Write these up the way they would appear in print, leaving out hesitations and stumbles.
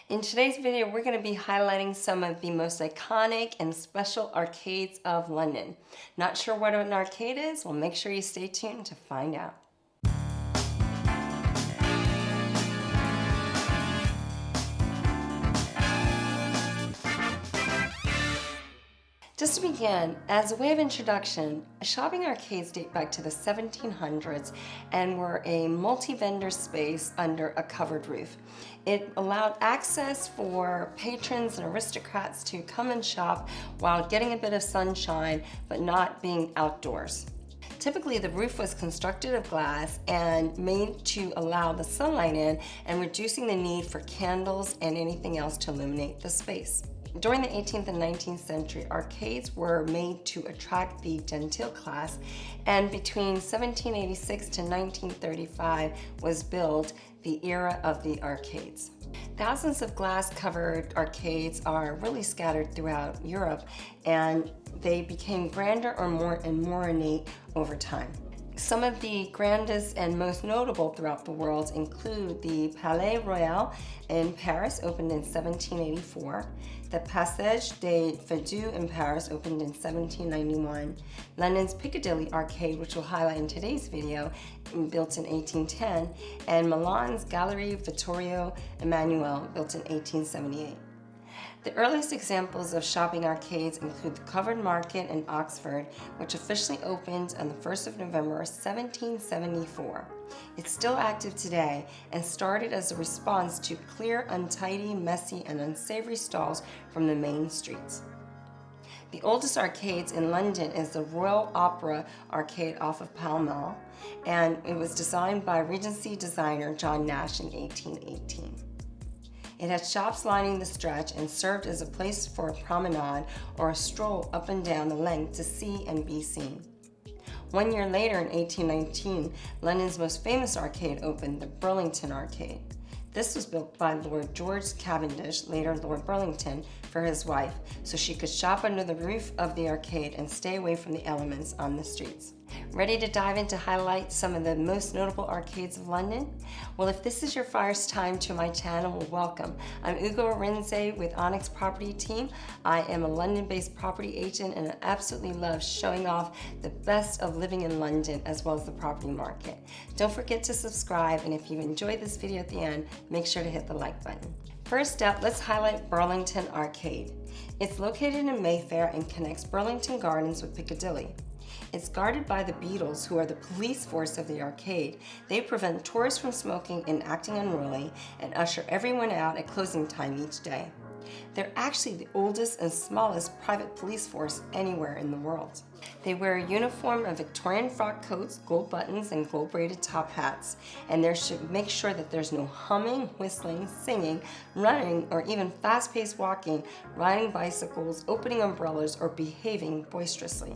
In today's video, we're going to be highlighting some of the most iconic and special arcades of London. Not sure what an arcade is? Well, make sure you stay tuned to find out. Just to begin, as a way of introduction, shopping arcades date back to the 1700s and were a multi-vendor space under a covered roof. It allowed access for patrons and aristocrats to come and shop while getting a bit of sunshine, but not being outdoors. Typically, the roof was constructed of glass and made to allow the sunlight in and reducing the need for candles and anything else to illuminate the space. During the 18th and 19th century, arcades were made to attract the genteel class, and between 1786 to 1935 was built the era of the arcades. Thousands of glass-covered arcades are really scattered throughout Europe, and they became grander or more ornate over time. Some of the grandest and most notable throughout the world include the Palais Royal in Paris, opened in 1784, the Passage des Feux in Paris, opened in 1791, London's Piccadilly Arcade, which we'll highlight in today's video, built in 1810, and Milan's Gallery Vittorio Emanuele, built in 1878. The earliest examples of shopping arcades include the Covered Market in Oxford, which officially opened on the 1st of November 1774. It's still active today and started as a response to clear, untidy, messy, and unsavory stalls from the main streets. The oldest arcades in London is the Royal Opera Arcade off of Pall Mall, and it was designed by Regency designer John Nash in 1818. It had shops lining the stretch and served as a place for a promenade or a stroll up and down the length to see and be seen. 1 year later, in 1819, London's most famous arcade opened, the Burlington Arcade. This was built by Lord George Cavendish, later Lord Burlington, for his wife, so she could shop under the roof of the arcade and stay away from the elements on the streets. Ready to dive in to highlight some of the most notable arcades of London? Well, if this is your first time to my channel, well, welcome. I'm Arinzeh with Onyx Property Team. I am a London-based property agent and I absolutely love showing off the best of living in London as well as the property market. Don't forget to subscribe, and if you enjoyed this video at the end, make sure to hit the like button. First up, let's highlight Burlington Arcade. It's located in Mayfair and connects Burlington Gardens with Piccadilly. It's guarded by the Beadles, who are the police force of the arcade. They prevent tourists from smoking and acting unruly and usher everyone out at closing time each day. They're actually the oldest and smallest private police force anywhere in the world. They wear a uniform of Victorian frock coats, gold buttons, and gold braided top hats, and they should make sure that there's no humming, whistling, singing, running, or even fast-paced walking, riding bicycles, opening umbrellas, or behaving boisterously.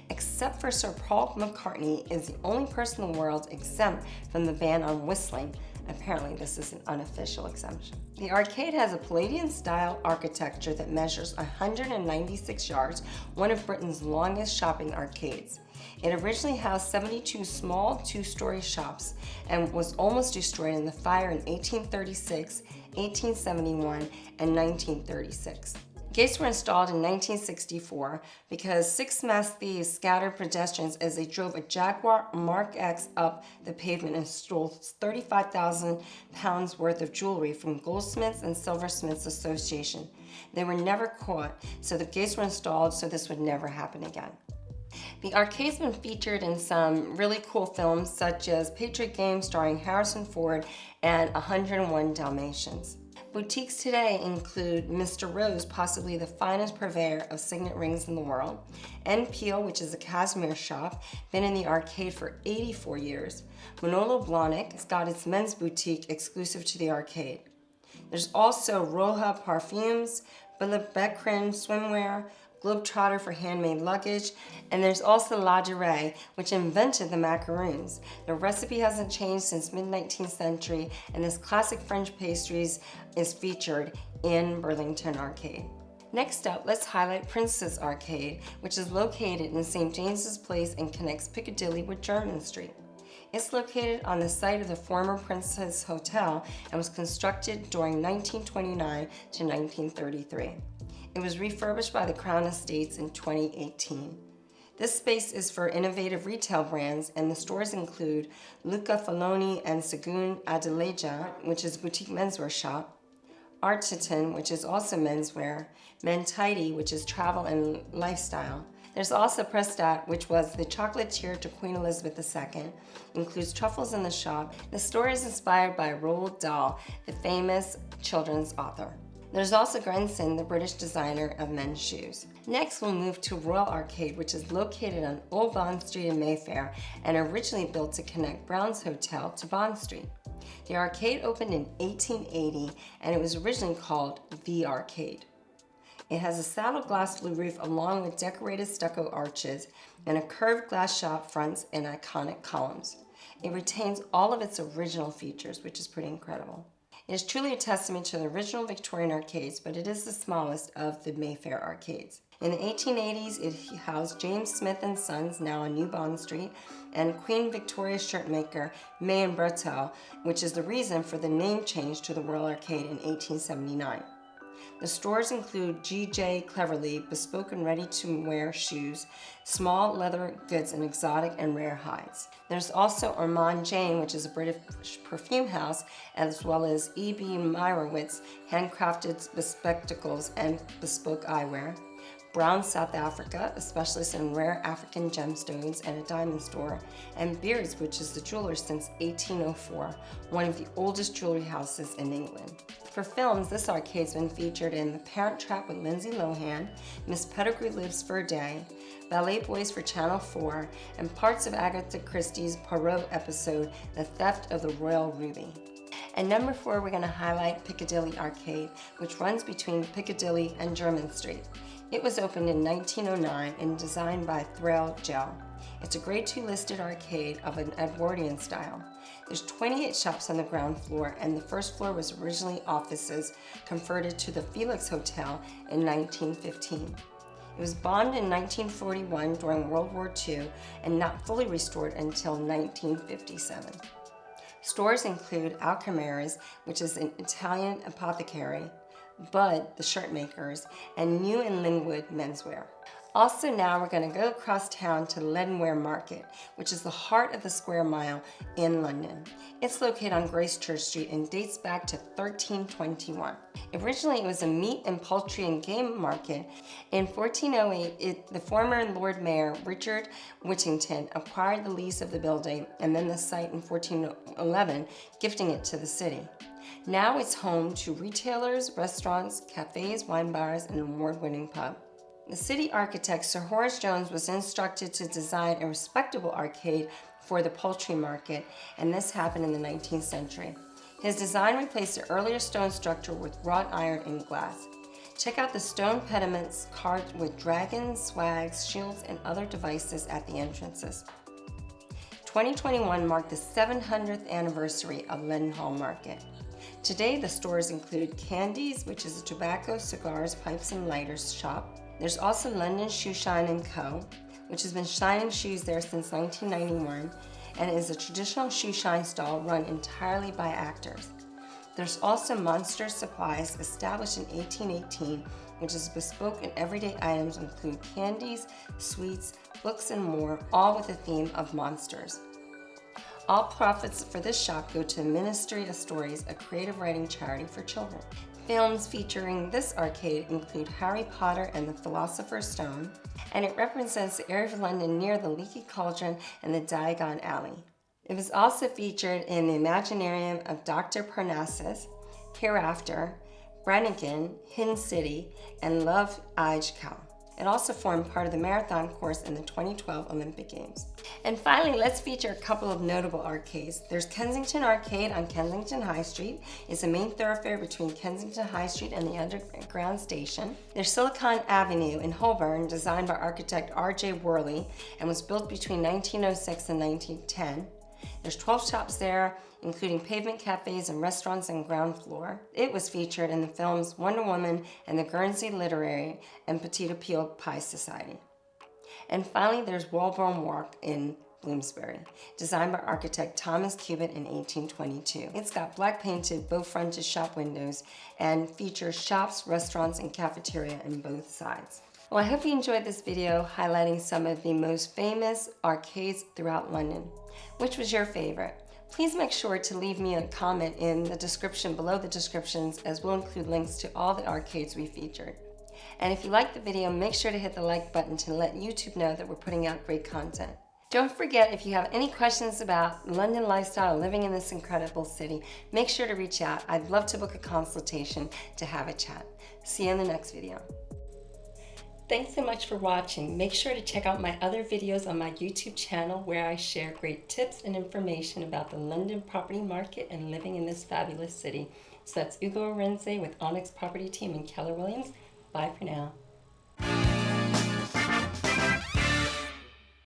Except for Sir Paul McCartney is the only person in the world exempt from the ban on whistling. Apparently this is an unofficial exemption. The arcade has a Palladian-style architecture that measures 196 yards, one of Britain's longest shopping arcades. It originally housed 72 small two-story shops and was almost destroyed in the fire in 1836, 1871, and 1936. Gates were installed in 1964 because 6 masked thieves scattered pedestrians as they drove a Jaguar Mark X up the pavement and stole 35,000 pounds worth of jewelry from Goldsmiths and Silversmiths Association. They were never caught, so the gates were installed so this would never happen again. The arcade's been featured in some really cool films such as Patriot Games starring Harrison Ford and 101 Dalmatians. Boutiques today include Mr. Rose, possibly the finest purveyor of signet rings in the world, N. Peel, which is a cashmere shop, been in the arcade for 84 years. Manolo Blahnik has got its men's boutique exclusive to the arcade. There's also Roja Parfums, Philip Beckryn swimwear, Globetrotter for handmade luggage, and there's also Lingerie, which invented the macaroons. The recipe hasn't changed since mid-19th century, and this classic French pastries is featured in Burlington Arcade. Next up, let's highlight Prince's Arcade, which is located in St. James's Place and connects Piccadilly with Jermyn Street. It's located on the site of the former Princess Hotel and was constructed during 1929 to 1933. It was refurbished by the Crown Estates in 2018. This space is for innovative retail brands, and the stores include Luca Faloni and Segun Adeleja, which is a boutique menswear shop, Artitan, which is also menswear, Mentiti, which is travel and lifestyle. There's also Prestat, which was the chocolatier to Queen Elizabeth II, includes truffles in the shop. The store is inspired by Roald Dahl, the famous children's author. There's also Grenson, the British designer of men's shoes. Next, we'll move to Royal Arcade, which is located on Old Bond Street in Mayfair and originally built to connect Brown's Hotel to Bond Street. The arcade opened in 1880 and it was originally called The Arcade. It has a saddle glass blue roof along with decorated stucco arches and a curved glass shop fronts and iconic columns. It retains all of its original features, which is pretty incredible. It is truly a testament to the original Victorian arcades, but it is the smallest of the Mayfair arcades. In the 1880s, it housed James Smith & Sons, now on New Bond Street, and Queen Victoria's shirtmaker May and Brettel, which is the reason for the name change to the Royal Arcade in 1879. The stores include G.J. Cleverly, bespoke and ready-to-wear shoes, small leather goods, and exotic and rare hides. There's also Armand Jane, which is a British perfume house, as well as E.B. Meyerowitz, handcrafted spectacles and bespoke eyewear. Brown South Africa, a specialist in rare African gemstones and a diamond store, and Beards, which is the jeweler since 1804, one of the oldest jewelry houses in England. For films, this arcade's been featured in The Parent Trap with Lindsay Lohan, Miss Pettigrew Lives for a Day, Ballet Boys for Channel 4, and parts of Agatha Christie's Poirot episode, The Theft of the Royal Ruby. And number 4, we're going to highlight Piccadilly Arcade, which runs between Piccadilly and Jermyn Street. It was opened in 1909 and designed by Thrale Gell. It's a grade 2 listed arcade of an Edwardian style. There's 28 shops on the ground floor, and the first floor was originally offices converted to the Felix Hotel in 1915. It was bombed in 1941 during World War II and not fully restored until 1957. Stores include Alcamares, which is an Italian apothecary, Bud, the shirt makers, and New and Linwood menswear. Also now we're going to go across town to Leadenhall Market, which is the heart of the Square Mile in London. It's located on Gracechurch Street and dates back to 1321. Originally it was a meat and poultry and game market. In 1408, the former Lord Mayor, Richard Whittington, acquired the lease of the building and then the site in 1411, gifting it to the city. Now it's home to retailers, restaurants, cafes, wine bars, and an award-winning pub. The city architect, Sir Horace Jones, was instructed to design a respectable arcade for the poultry market, and this happened in the 19th century. His design replaced the earlier stone structure with wrought iron and glass. Check out the stone pediments carved with dragons, swags, shields, and other devices at the entrances. 2021 marked the 700th anniversary of Leadenhall Market. Today, the stores include Candies, which is a tobacco, cigars, pipes, and lighters shop. There's also London Shoe Shine & Co., which has been shining shoes there since 1991 and is a traditional shoe shine stall run entirely by actors. There's also Monster Supplies, established in 1818, which is bespoke and everyday items include candies, sweets, books, and more, all with the theme of monsters. All profits for this shop go to the Ministry of Stories, a creative writing charity for children. Films featuring this arcade include Harry Potter and the Philosopher's Stone, and it represents the area of London near the Leaky Cauldron and the Diagon Alley. It was also featured in the Imaginarium of Dr. Parnassus, Hereafter, Brannigan, Hidden City, and Love Ige Cow. It also formed part of the marathon course in the 2012 Olympic Games. And finally, let's feature a couple of notable arcades. There's Kensington Arcade on Kensington High Street. It's a main thoroughfare between Kensington High Street and the Underground Station. There's Silicon Avenue in Holborn, designed by architect R.J. Worley, and was built between 1906 and 1910. There's 12 shops there, including pavement cafes and restaurants and ground floor. It was featured in the films Wonder Woman and the Guernsey Literary and Petit Appeal Pie Society. And finally, there's Walborn Walk in Bloomsbury, designed by architect Thomas Cubitt in 1822. It's got black painted bow fronted shop windows and features shops, restaurants, and cafeteria on both sides. Well, I hope you enjoyed this video highlighting some of the most famous arcades throughout London. Which was your favorite? Please make sure to leave me a comment in the description below the descriptions, as we'll include links to all the arcades we featured. And if you liked the video, make sure to hit the like button to let YouTube know that we're putting out great content. Don't forget, if you have any questions about London lifestyle, living in this incredible city, make sure to reach out. I'd love to book a consultation to have a chat. See you in the next video. Thanks so much for watching. Make sure to check out my other videos on my YouTube channel where I share great tips and information about the London property market and living in this fabulous city. So that's Arinzeh with Onyx Property Team and Keller Williams. Bye for now.